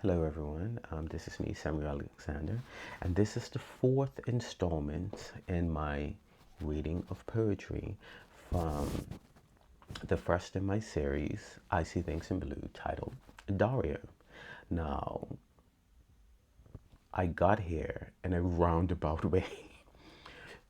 Hello everyone, this is me, Samuel Alexander, and this is the fourth installment in my reading of poetry from the first in my series, I See Things in Blue, titled Dario. Now, I got here in a roundabout way.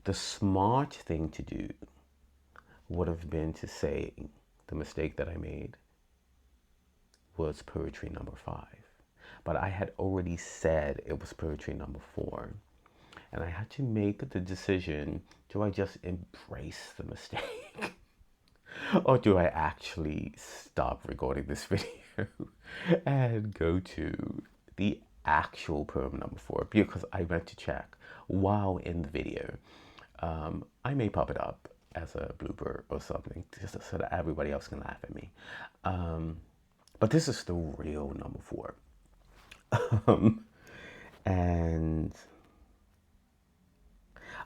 The smart thing to do would have been to say the mistake that I made was poetry number 5. But I had already said it was poetry number 4. And I had to make the decision, do I just embrace the mistake? Or do I actually stop recording this video and go to the actual poem number 4? Because I went to check while in the video. I may pop it up as a blooper or something, just so that everybody else can laugh at me. But this is the real number 4. And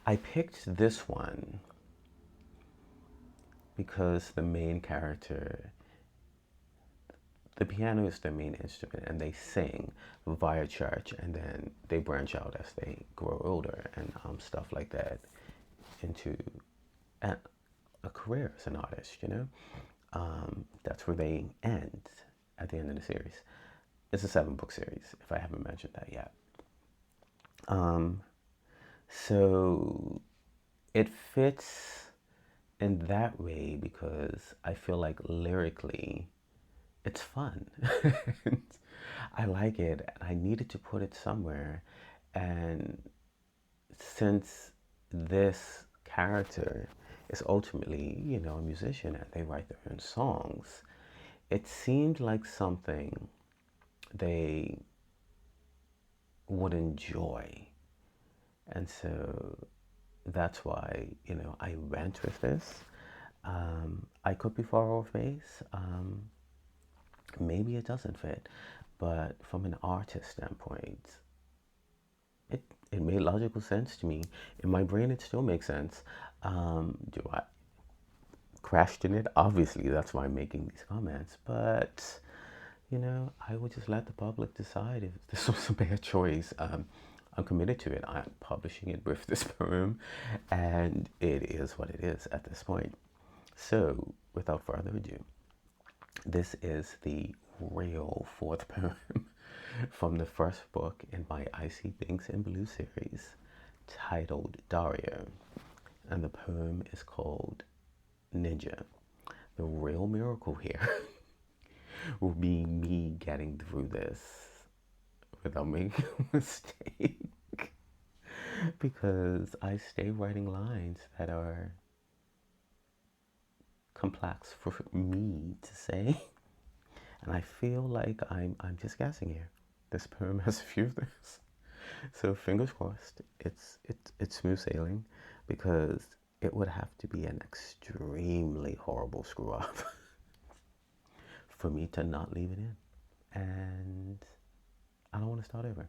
I picked this one because the main character, the piano is their main instrument, and they sing via church, and then they branch out as they grow older and stuff like that into a career as an artist, you know? That's where they end at the end of the series. It's a 7-book series, if I haven't mentioned that yet. So it fits in that way because I feel like lyrically it's fun. I like it and I needed to put it somewhere. And since this character is ultimately, a musician and they write their own songs, it seemed like something they would enjoy. And so that's why, I went with this. I could be far off base. Maybe it doesn't fit. But from an artist standpoint, it made logical sense to me. In my brain, it still makes sense. Do I question it? Obviously, that's why I'm making these comments. But, I would just let the public decide if this was a bad choice. I'm committed to it. I'm publishing it with this poem, and it is what it is at this point. So, without further ado, this is the real 4th poem from the first book in my I See Things in Blue series, titled Dario, and the poem is called Ninja. The real miracle here will be me getting through this without making a mistake, because I stay writing lines that are complex for me to say, and I feel like I'm just guessing here. This poem has a few of those, so fingers crossed. It's smooth sailing, because it would have to be an extremely horrible screw up for me to not leave it in, and I don't want to start over.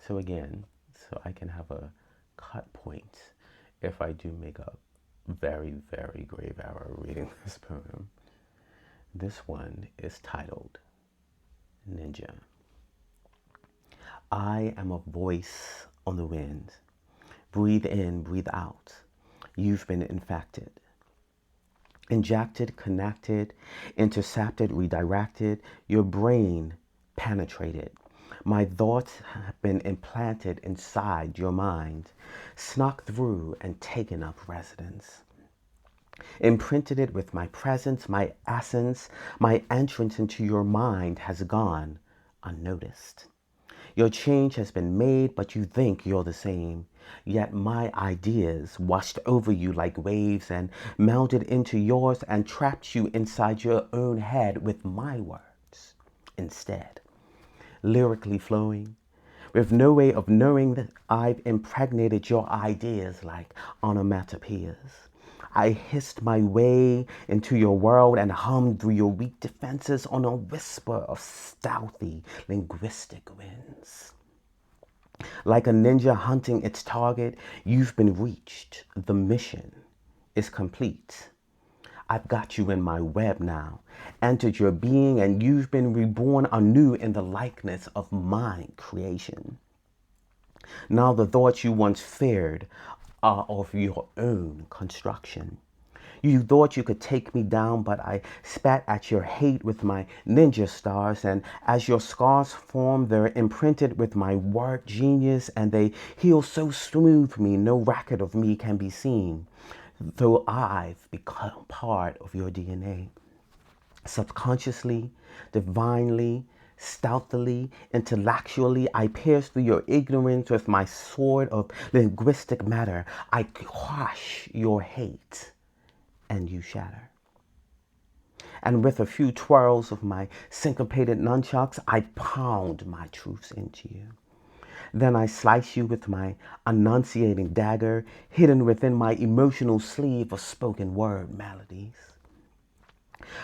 So again, so I can have a cut point if I do make a very, very grave error reading this poem. This one is titled Ninja. I am a voice on the wind. Breathe in, breathe out. You've been infected. Injected, connected, intercepted, redirected. Your brain penetrated. My thoughts have been implanted inside your mind, snuck through and taken up residence. Imprinted it with my presence, my essence, my entrance into your mind has gone unnoticed. Your change has been made, but you think you're the same. Yet my ideas washed over you like waves and melted into yours and trapped you inside your own head with my words instead. Lyrically flowing, with no way of knowing that I've impregnated your ideas like onomatopoeias. I hissed my way into your world and hummed through your weak defenses on a whisper of stealthy linguistic winds. Like a ninja hunting its target, you've been reached. The mission is complete. I've got you in my web now, entered your being, and you've been reborn anew in the likeness of my creation. Now the thoughts you once feared are of your own construction. You thought you could take me down, but I spat at your hate with my ninja stars, and as your scars form, they're imprinted with my word genius, and they heal so smooth me, no record of me can be seen, though I've become part of your DNA. Subconsciously, divinely, stealthily, intellectually, I pierce through your ignorance with my sword of linguistic matter. I crush your hate and you shatter. And with a few twirls of my syncopated nunchucks, I pound my truths into you. Then I slice you with my enunciating dagger, hidden within my emotional sleeve of spoken word melodies.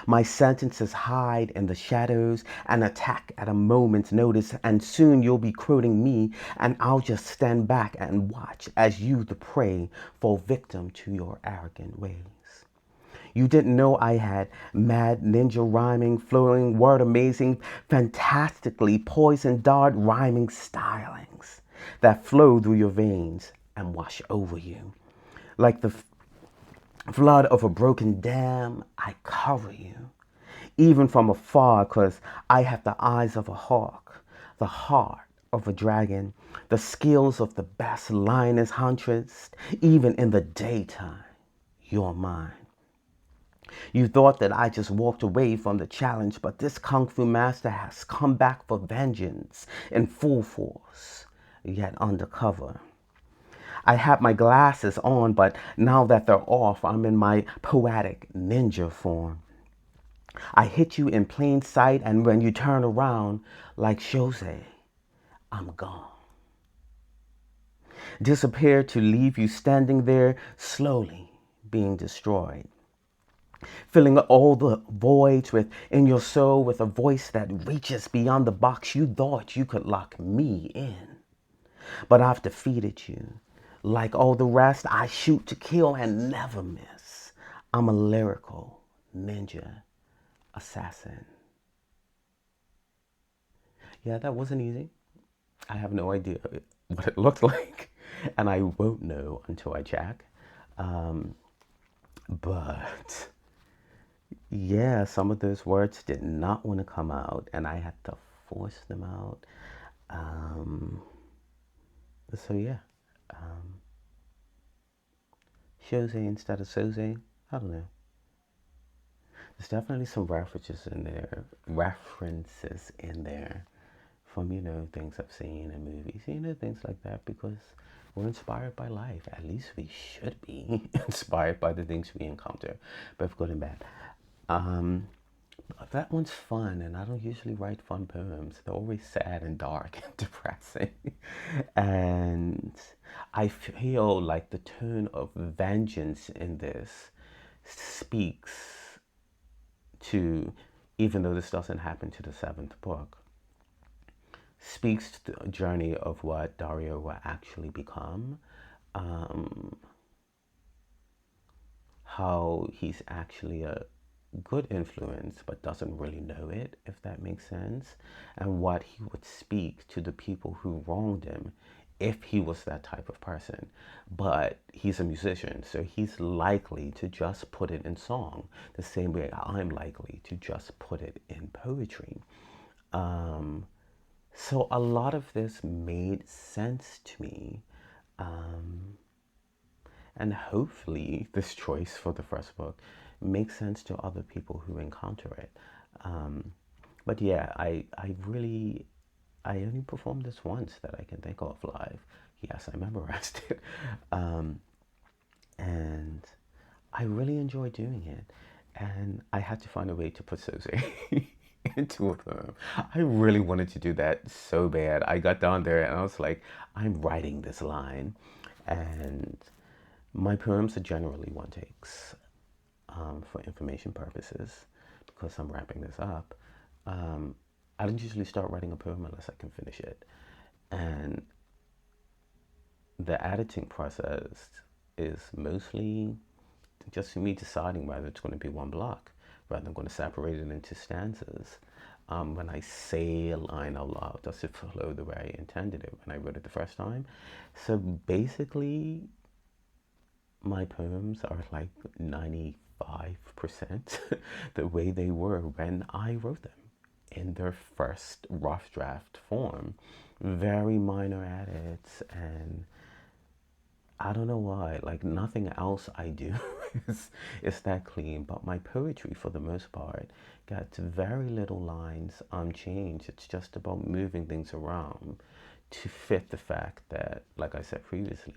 My sentences hide in the shadows and attack at a moment's notice, and soon you'll be quoting me, and I'll just stand back and watch as you, the prey, fall victim to your arrogant ways. You didn't know I had mad ninja rhyming, flowing, word amazing, fantastically poison dart rhyming stylings that flow through your veins and wash over you. Like the flood of a broken dam, I cover you, even from afar, 'cause I have the eyes of a hawk, the heart of a dragon, the skills of the best lioness huntress, even in the daytime. You're mine. You thought that I just walked away from the challenge, but this Kung Fu master has come back for vengeance in full force, yet undercover. I had my glasses on, but now that they're off, I'm in my poetic ninja form. I hit you in plain sight, and when you turn around, like Jose, I'm gone. Disappeared to leave you standing there, slowly being destroyed. Filling all the voids within your soul with a voice that reaches beyond the box you thought you could lock me in. But I've defeated you. Like all the rest, I shoot to kill and never miss. I'm a lyrical ninja assassin. Yeah, that wasn't easy. I have no idea what it looked like, and I won't know until I check. But yeah, some of those words did not want to come out, and I had to force them out. Um, so yeah, Jose instead of Soze. I don't know. There's definitely some references in there from things I've seen in movies, things like that, because we're inspired by life. At least we should be inspired by the things we encounter, both good and bad. That one's fun, and I don't usually write fun poems. They're always sad and dark and depressing. And I feel like the tone of vengeance in this speaks to, even though this doesn't happen to the seventh book, speaks to the journey of what Dario will actually become. How he's actually a good influence but doesn't really know it, if that makes sense, and what he would speak to the people who wronged him if he was that type of person. But he's a musician, so he's likely to just put it in song the same way I'm likely to just put it in poetry. So a lot of this made sense to me. And hopefully this choice for the first book makes sense to other people who encounter it. But yeah, I only performed this once that I can think of live. Yes, I memorized it. And I really enjoyed doing it. And I had to find a way to put Soze into a poem. I really wanted to do that so bad. I got down there and I was like, I'm writing this line. And my poems are generally one takes for information purposes, because I'm wrapping this up. I don't usually start writing a poem unless I can finish it. And the editing process is mostly just me deciding whether it's going to be one block, rather than going to separate it into stanzas. When I say a line out loud, does it flow the way I intended it when I wrote it the first time? So basically, my poems are like 95% the way they were when I wrote them in their first rough draft form. Very minor edits, and I don't know why, like nothing else I do is that clean, but my poetry for the most part got very little lines unchanged. It's just about moving things around to fit the fact that, like I said previously,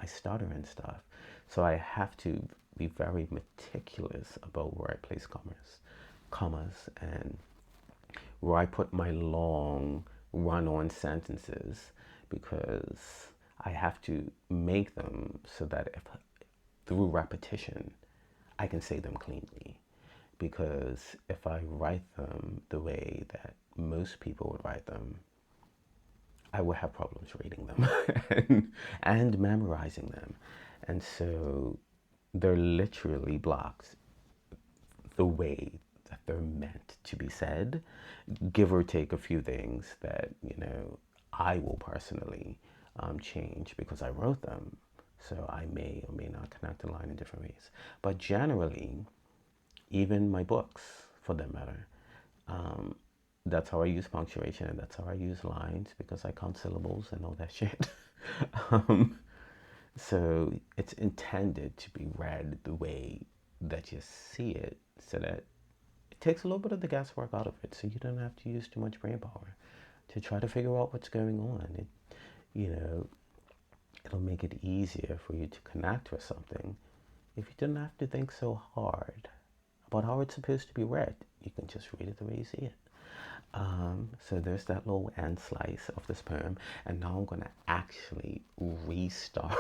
I stutter and stuff. So I have to be very meticulous about where I place commas, and where I put my long run-on sentences, because I have to make them so that if through repetition I can say them cleanly. Because if I write them the way that most people would write them, I would have problems reading them and memorizing them. And so they're literally blocks the way that they're meant to be said, give or take a few things that, I will personally change because I wrote them. So I may or may not connect the line in different ways. But generally, even my books, for that matter, that's how I use punctuation, and that's how I use lines, because I count syllables and all that shit. um, so it's intended to be read the way that you see it, so that it takes a little bit of the guesswork out of it, so you don't have to use too much brain power to try to figure out what's going on. It'll make it easier for you to connect with something if you don't have to think so hard about how it's supposed to be read. You can just read it the way you see it. So there's that little end slice of this poem, and now I'm going to actually restart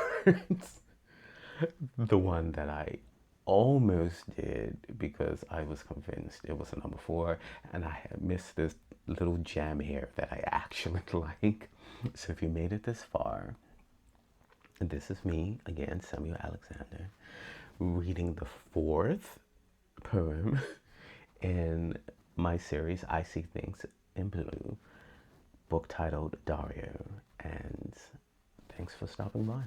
the one that I almost did because I was convinced it was a number 4, and I had missed this little gem here that I actually like. So if you made it this far, this is me again, Samuel Alexander, reading the 4th poem in my series I See Things in Blue, book titled Dario. And thanks for stopping by.